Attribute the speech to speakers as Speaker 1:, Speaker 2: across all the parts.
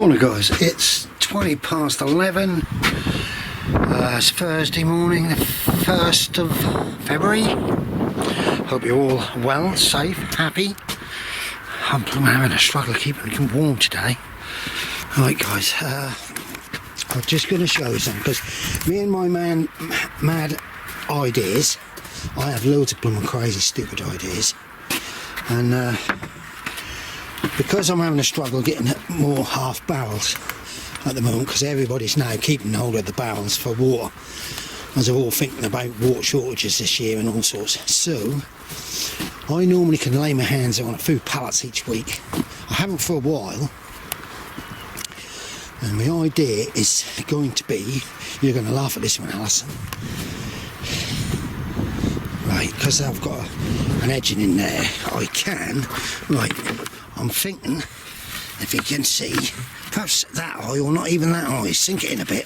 Speaker 1: Morning guys, it's 20 past 11. It's Thursday morning, the 1st of February. Hope you're all well, safe, happy. I'm having a struggle keeping it warm today. Right guys, I'm just going to show you something, because me and my mad ideas, I have loads of blooming crazy stupid ideas, and because I'm having a struggle getting more half barrels at the moment, because everybody's now keeping hold of the barrels for water, as they're all thinking about water shortages this year and all sorts. So I normally can lay my hands on a few pallets each week. I haven't for a while, and my idea is going to be, you're going to laugh at this one, Alison, right, because I've got an edging in there, I can, right, I'm thinking, if you can see, perhaps that high or not even that high, sink it in a bit,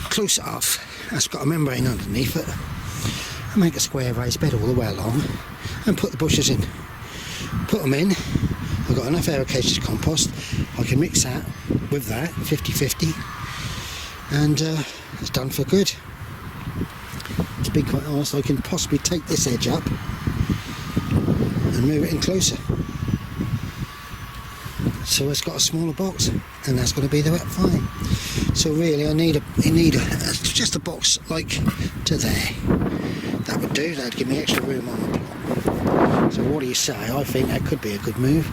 Speaker 1: close it off, that's got a membrane underneath it, and make a square raised bed all the way along, and put the bushes in. Put them in, I've got enough ericaceous compost, I can mix that with that, 50-50, and it's done for good. To be quite honest, I can possibly take this edge up and move it in closer. So it's got a smaller box, and that's going to be the wet fine. So really, I need just a box like to there. That would do. That'd give me extra room on the plot. So what do you say? I think that could be a good move.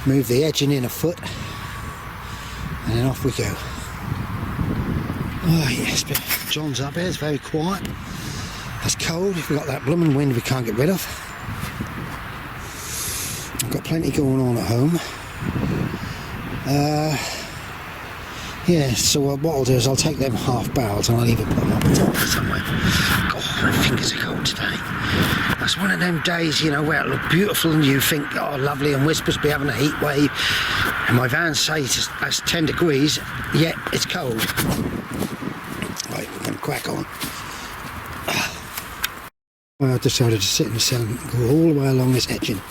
Speaker 1: Move the edging in a foot, and then off we go. Oh yes, but John's up here. It's very quiet. It's cold. We've got that blooming wind we can't get rid of. I've got plenty going on at home. Yeah, so what I'll do is I'll take them half barrels and I'll either put them up the top somewhere. God, my fingers are cold today. That's one of them days, you know, where it look beautiful and you think, oh, lovely, and we're supposed to be having a heat wave. And my van says that's 10 degrees, yet it's cold. Right, we're going to crack on. Well, I decided to sit in the sun and go all the way along this edging,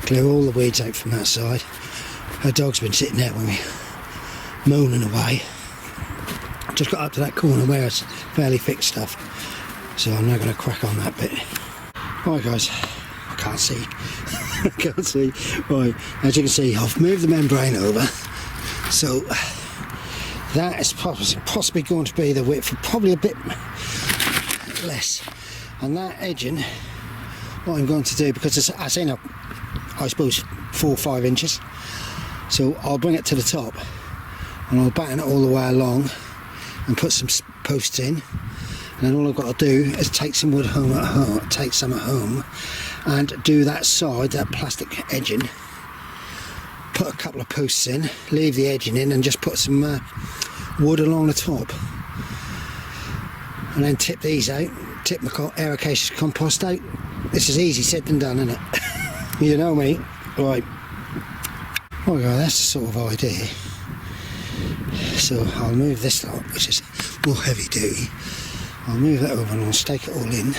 Speaker 1: clear all the weeds out from that side. Her dog's been sitting there with me, moaning away. Just got up to that corner where it's fairly thick stuff, so I'm now going to crack on that bit. Right guys, I can't see. I can't see. Right, as you can see, I've moved the membrane over, so that is possibly going to be the width for probably a bit less. And that edging, what I'm going to do, because it's in I suppose 4 or 5 inches, so I'll bring it to the top and I'll batten it all the way along and put some posts in, and then all I've got to do is take some wood home at home, take some at home, and do that side, that plastic edging, put a couple of posts in, leave the edging in, and just put some wood along the top, and then tip these out, tip my ericaceous compost out. This is easy said than done, isn't it? You know me. Right. Well, that's the sort of idea. So I'll move this lot, which is more heavy duty. I'll move that over and I'll stake it all in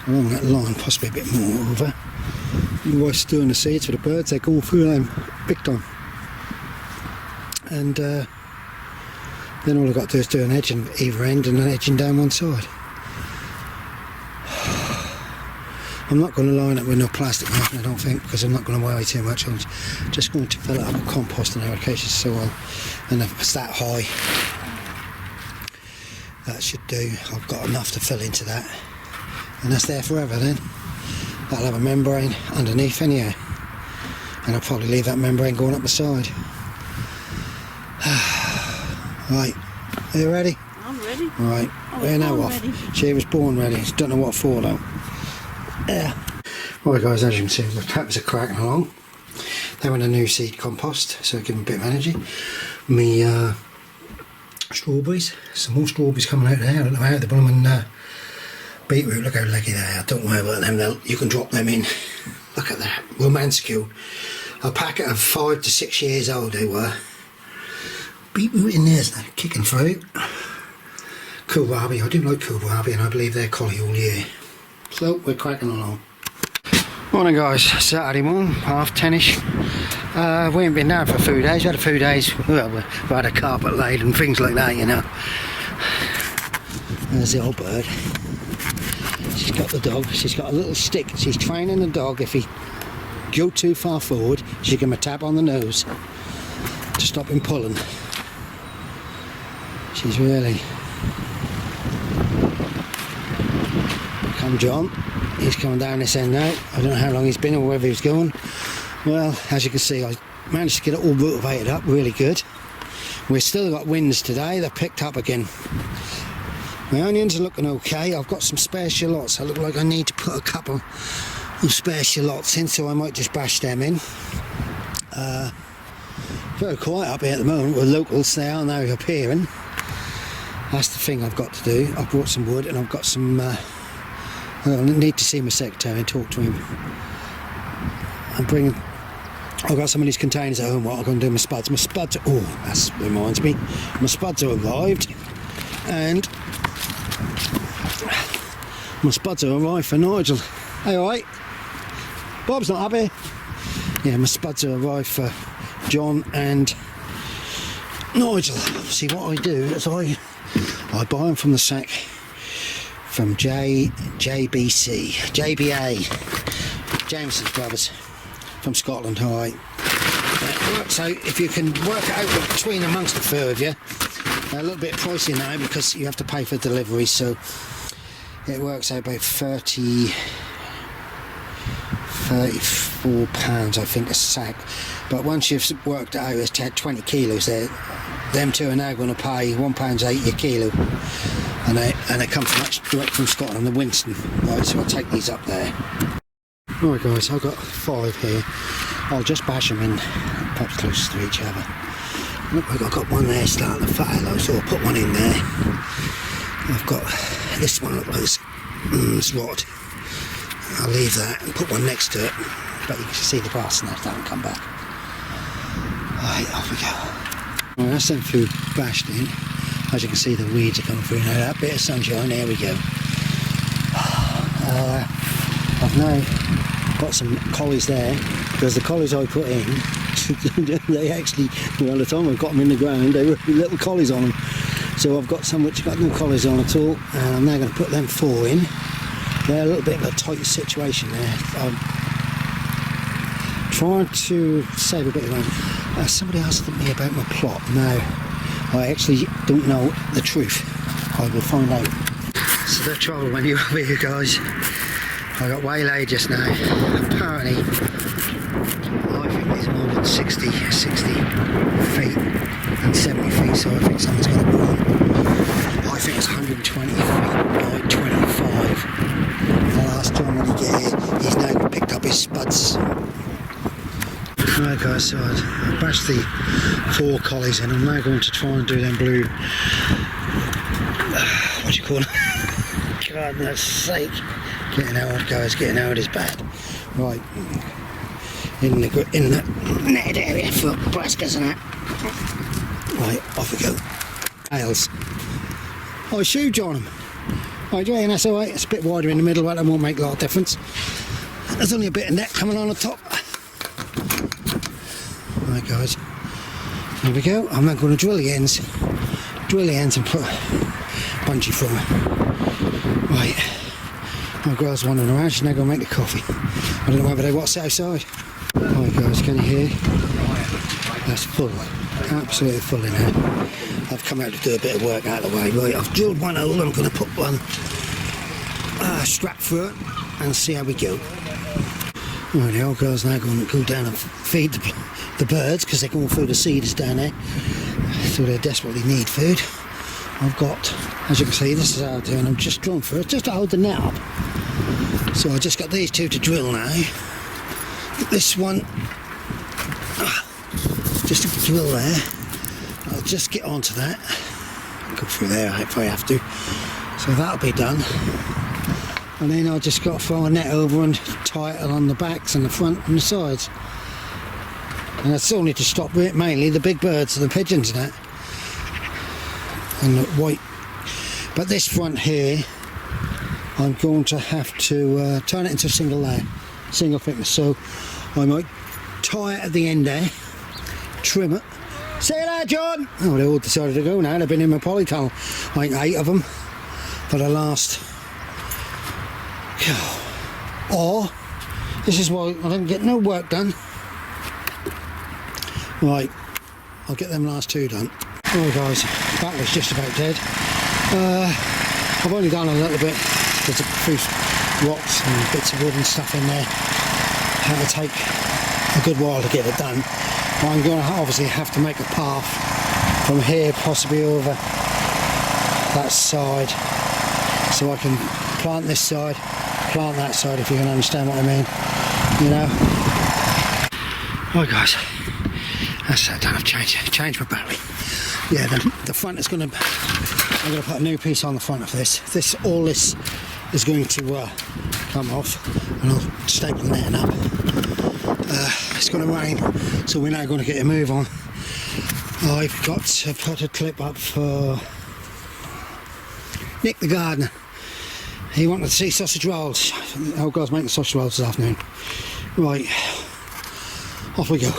Speaker 1: along that line, possibly a bit more over. Otherwise, storing the seeds for the birds, they go through them big time. And then all I've got to do is do an edging either end and an edging down one side. I'm not going to line it with no plastic, I don't think, because I'm not going to weigh too much. I'm just going to fill it up with compost and ericaceous soil, and if it's that high, that should do. I've got enough to fill into that, and that's there forever then. That'll have a membrane underneath anyhow, and I'll probably leave that membrane going up the side. Right, are you ready?
Speaker 2: I'm ready.
Speaker 1: Right, we're now off.
Speaker 2: Ready.
Speaker 1: She was born ready, don't know what for though. Yeah. Right guys, as you can see, the peppers are cracking along. They're in a new seed compost, so give them a bit of energy. Me strawberries, some more strawberries coming out there. I don't know how the blooming beetroot, look how leggy they are. Don't worry about them, you can drop them in. Look at that, romanscule. A packet of 5 to 6 years old they were. Beetroot in there's now, kicking through. Kohlrabi, I do like kohlrabi, and I believe they're collie all year. So we're cracking along. Morning guys, Saturday morning, 10:30ish. We ain't been down for a few days. We had a few days, well, we had a carpet laid and things like that, you know. There's the old bird. She's got the dog. She's got a little stick. She's training the dog. If he go too far forward, she give him a tap on the nose to stop him pulling. She's really... Come John. He's coming down this end now. I don't know how long he's been or wherever he's going. Well, as you can see, I managed to get it all motivated up really good. We've still got winds today. They've picked up again. My onions are looking okay. I've got some spare shallots. I look like I need to put a couple of spare shallots in, so I might just bash them in. Very quiet up here at the moment with locals. They are now appearing. That's the thing I've got to do. I've brought some wood and I've got some... I need to see my secretary and talk to him. I've got some of these containers at home. What I'm going to do, my spuds. Oh, that reminds me. My spuds have arrived. And my spuds have arrived for Nigel. Hey, alright? Bob's not happy. Yeah, my spuds have arrived for John and Nigel. See, what I do is I buy them from the sack from JBA, Jameson's Brothers, from Scotland. Alright. It works out, if you can work it out between amongst the four of you, a little bit pricey now because you have to pay for delivery, so it works out about £34 I think a sack. But once you've worked it out, it's 20 kilos there. Them two are now going to pay £1.80 a kilo, and they come direct from Scotland, the Winston. Right, so I'll take these up there. Right guys, I've got 5 here. I'll just bash them in, perhaps close to each other. Look like I've got one there starting to fail, so I'll put one in there. I've got this one, look like this rod. I'll leave that and put one next to it, but you can see the grass and that haven't come back. Alright, off we go. Well, that's them through bashed in. As you can see, the weeds are coming through now. That bit of sunshine, there we go. I've now got some collies there, because the collies I put in, they actually, well, the time I got them in the ground, they were little collies on them. So I've got some which got no collies on at all, and I'm now going to put them 4 in. They're a little bit of a tight situation there. I'm trying to save a bit of money. Somebody asked me about my plot. Now, I actually don't know the truth. I will find out. So the trouble when you're over here, guys, I got waylaid just now. Apparently, I think it's more than 60 feet and 70 feet, so I think something's going to go on. I think it's 120 feet by 25. I'll ask John when he gets here. He's now picked up his spuds. Right guys, so I bashed the 4 collies in. I'm now going to try and do them blue, what do you call them? God's sake. Getting out, guys, getting out is bad. Right, in the netted area for brassicas and that. Right, off we go. Tails. I shoot on them. Right, yeah, and that's alright. It's a bit wider in the middle, but that won't make a lot of difference. There's only a bit of net coming on the top. Right guys, here we go. I'm now going to drill the ends and put bungee through it. Right, my girl's wandering around, she's now going to make the coffee. I don't know whether they watch outside. Right guys, can you hear? That's full, absolutely full in here. I've come out to do a bit of work out of the way. Right, I've drilled one hole, I'm going to put one strap through it and see how we go. Right, the old girl's now going to go down and feed the birds, because they're going through the seeders down there, so they desperately need food. I've got, as you can see, this is how I do, and I'm just drilling for it, just to hold the net up. So I just got these 2 to drill now. This one, just to drill there. I'll just get onto that, go through there if I have to. So that'll be done. And then I've just got to throw a net over and tie it along the backs and the front and the sides. And I still need to stop it, mainly the big birds and the pigeons and that. And the white. But this front here, I'm going to have to turn it into a single layer, single thickness. So I might tie it at the end there, trim it. See you there, John! Oh, they all decided to go now. They've been in my polytunnel. I think 8 of them for the last... Or, this is why I don't get no work done. Right, I'll get them last 2 done. Oh guys, that was just about dead. I've only done a little bit. There's a few rocks and bits of wood and stuff in there. It'll take a good while to get it done. I'm going to obviously have to make a path from here, possibly over that side, so I can plant this side, plant that side, if you can understand what I mean, you know. Right guys, that's that done. I've changed my battery. Yeah, the front is going to, I'm going to put a new piece on the front of this. All this is going to come off, and I'll staple the netting up. It's going to rain, so we're now going to get a move on. I've got to put a clip up for Nick the gardener. He wanted to see sausage rolls. Oh God's making sausage rolls this afternoon. Right, off we go.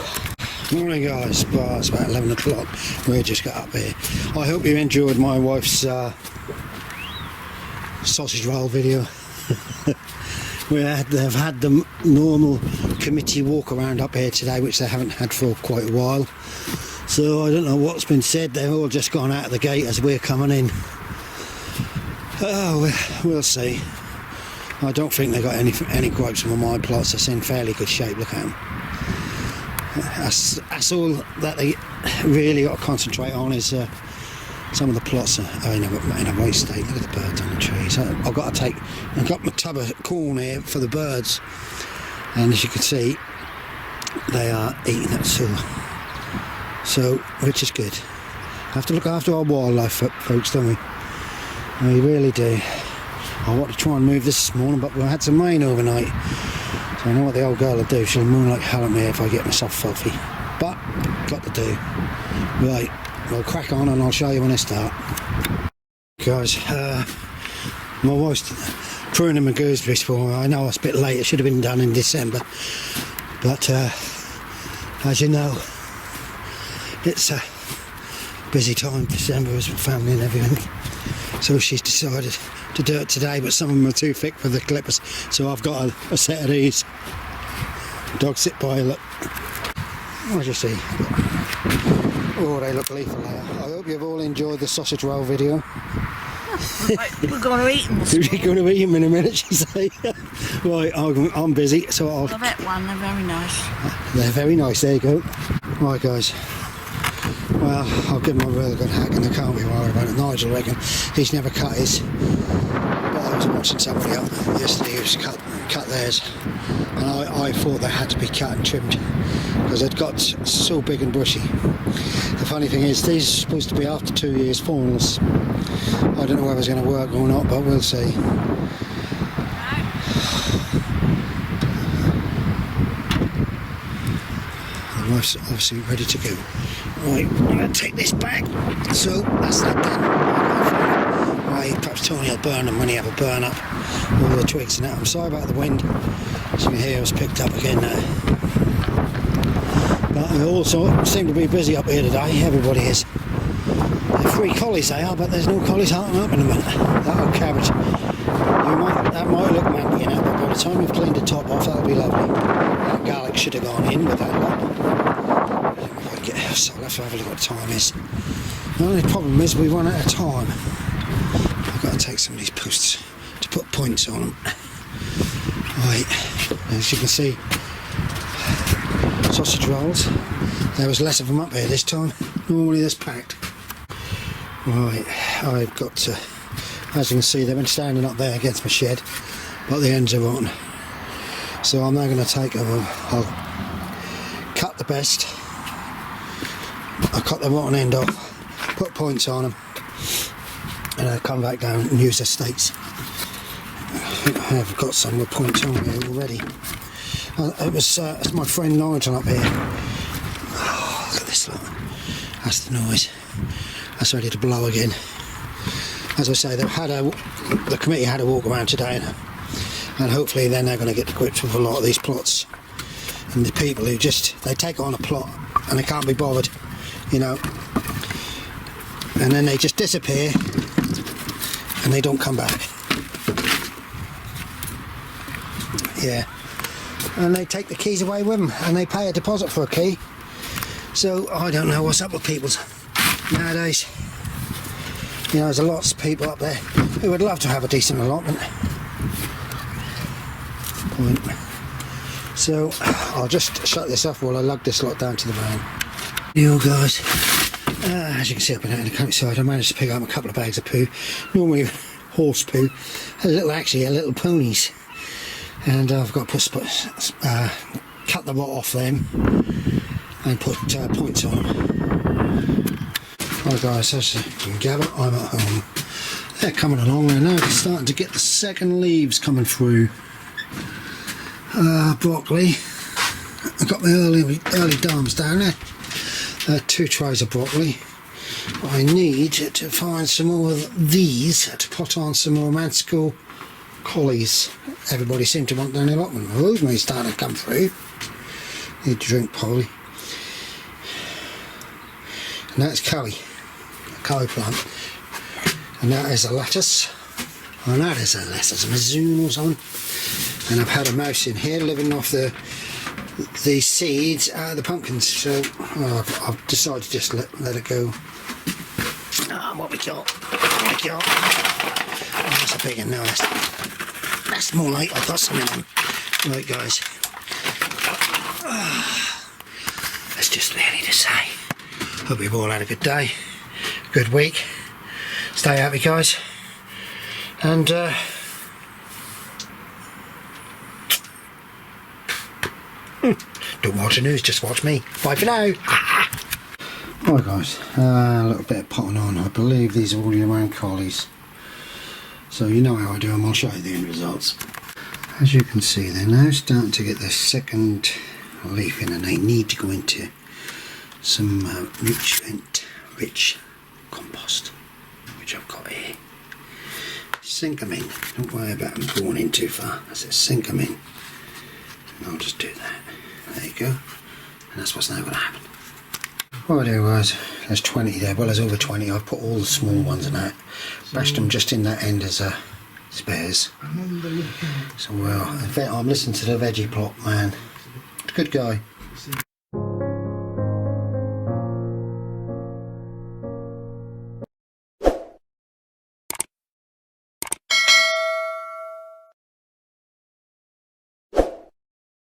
Speaker 1: Morning guys, well, it's about 11 o'clock. We just got up here. I hope you enjoyed my wife's sausage roll video. They've had the normal committee walk around up here today, which they haven't had for quite a while. So I don't know what's been said. They've all just gone out of the gate as we're coming in. Oh, we'll see. I don't think they've got any gripes from my plots. It's in fairly good shape. Look at them. That's all that they really got to concentrate on is some of the plots are in a right state. Look at the birds on the trees. I've got my tub of corn here for the birds, and as you can see, they are eating it so which is good. Have to look after our wildlife, folks, don't we? We really do. I want to try and move this morning, but we had some rain overnight. So I know what the old girl will do. She'll moon like hell at me if I get myself filthy. But, got to do. Right, we'll crack on and I'll show you when I start. Guys, my wife's pruning my gooseberries for me. I know it's a bit late. It should have been done in December. But, as you know, it's a busy time, December, with family and everything. So she's decided to do it today, but some of them are too thick for the clippers, so I've got a set of these. Dogs sit by, look. What do you see? Oh, they look lethal there. I hope you've all enjoyed the sausage roll video.
Speaker 2: We're going to eat them.
Speaker 1: We're going to eat them in a minute, she say. Right, I'm busy, so I'll...
Speaker 2: I've had one, they're very nice.
Speaker 1: They're very nice, there you go. Right, guys. Well, I'll give him a really good hack and I can't be worried about it. Nigel reckon he's never cut his, but I was watching somebody else yesterday who's cut theirs, and I thought they had to be cut and trimmed because they'd got so big and bushy. The funny thing is, these are supposed to be after 2 years fawnals. I don't know whether it's going to work or not, but we'll see. The wife's obviously ready to go. Right, I'm going to take this back. So that's that done. Right, perhaps Tony will burn them when he have a burn up. All the twigs and that. I'm sorry about the wind. As you can hear, it's picked up again now. But we also seem to be busy up here today. Everybody is. They're free collies they are, but there's no collies hunting up in a minute. That old cabbage. That might look manky, you know, but by the time you've cleaned the top off, that'll be lovely. That garlic should have gone in with that lot. So let's have a look what time is. The only problem is we run out of time. I've got to take some of these posts to put points on them. Right, as you can see, sausage rolls. There was less of them up here this time. Normally this packed. Right, I've got to, as you can see, they've been standing up there against my shed, but the ends are rotten. So I'm now going to take them. I'll cut the best. I'll cut the rotten end off, put points on them, and I'll come back down and use the stakes. I've got some with points on here already. It's my friend Nigel up here. Oh, look at this lot. That's the noise. That's ready to blow again. As I say, the committee had a walk around today, and hopefully then they're going to get to grips with a lot of these plots. And the people who just, they take on a plot and they can't be bothered, you know, and then they just disappear and they don't come back. Yeah, and they take the keys away with them and they pay a deposit for a key. So I don't know what's up with people nowadays. You know, there's lots of people up there who would love to have a decent allotment. So I'll just shut this off while I lug this lot down to the van. You guys, as you can see up in the countryside, I managed to pick up a couple of bags of poo. Normally horse poo, actually a little ponies, and I've got to cut the rot off them and put points on them. Hi guys, as you can gather, I'm at home. They're coming along, and now starting to get the second leaves coming through. Broccoli. I've got my early dams down there. 2 trays of broccoli. But I need to find some more of these to put on some more Mansical collies. Everybody seemed to want their allotment. Rosemary's starting to come through. Need to drink Polly. And that's curry. A curry plant. And that is a lettuce. And that is a lettuce, a Mizoon or something. And I've had a mouse in here living off the seeds out of the pumpkins, so I've decided to just let it go. What we got? Oh, that's a big one. No, that's more like I've got something on. Right, guys. That's just really to say. Hope you've all had a good day, good week. Stay happy, guys. And don't watch the news, just watch me. Bye for now. Right guys, a little bit of potting on. I believe these are all your own collies. So you know how I do them, I'll show you the end results. As you can see, they're now starting to get their second leaf in, and they need to go into some nutrient-rich compost, which I've got here. Sink them in. Don't worry about them going in too far. That's it, sink them in. And I'll just do that. There you go. And that's what's now going to happen. Right there guys, there's 20 there. Well, there's over 20. I've put all the small ones in that. Bashed them just in that end as spares. So well, in fact, I'm listening to the veggie plot man. Good guy.